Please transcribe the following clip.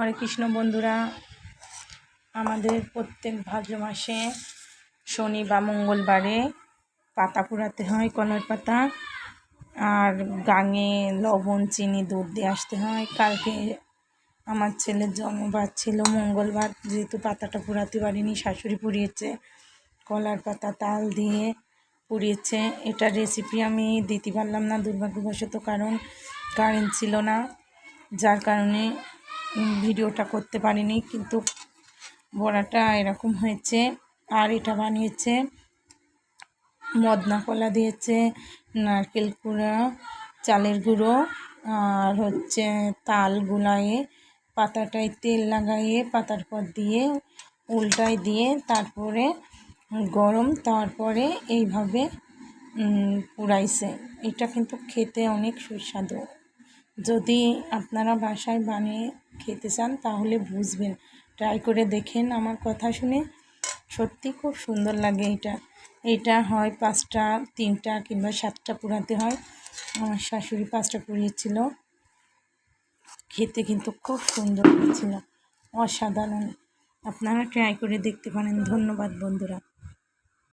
হরে কৃষ্ণ বন্ধুরা, আমাদের প্রত্যেক ভাদ্র মাসে শনি বা মঙ্গলবারে পাতা পোড়াতে হয়, কলার পাতা। আর গাঙে লবণ, চিনি, দুধ দিয়ে আসতে হয়। কালকে আমার ছেলের জন্মবার ছিল, মঙ্গলবার, যেহেতু পাতাটা পোড়াতে পারিনি, শাশুড়ি পুড়িয়েছে। কলার পাতা তাল দিয়ে পুড়িয়েছে। এটা রেসিপি আমি দিতে পারলাম না দুর্ভাগ্যবশত, কারণ কারেন্ট ছিল না, যার কারণে ভিডিওটা করতে পারিনি। কিন্তু বড়াটা এরকম হয়েছে। আর এটা বানিয়েছে মদনা কলা দিয়েছে, নারকেল কুড়া, চালের গুঁড়ো, আর হচ্ছে তাল গুলায়ে পাতাটায় তেল লাগাইয়ে পাতার পর দিয়ে উল্টায় দিয়ে তারপরে গরম, তারপরে এইভাবে পুড়াইছে। এটা কিন্তু খেতে অনেক সুস্বাদু। যদি আপনারা বাসায় বানিয়ে খেতে চান তাহলে বুঝবেন, ট্রাই করে দেখেন। আমার কথা শুনে সত্যি খুব সুন্দর লাগে। এটা হয় 5টা, 3টা কিংবা 7টা পোড়াতে হয়। আমার শাশুড়ি 5টা পুড়িয়েছিল। খেতে কিন্তু খুব সুন্দর হয়েছিল, অসাধারণ। আপনারা ট্রাই করে দেখতে পারেন। ধন্যবাদ বন্ধুরা।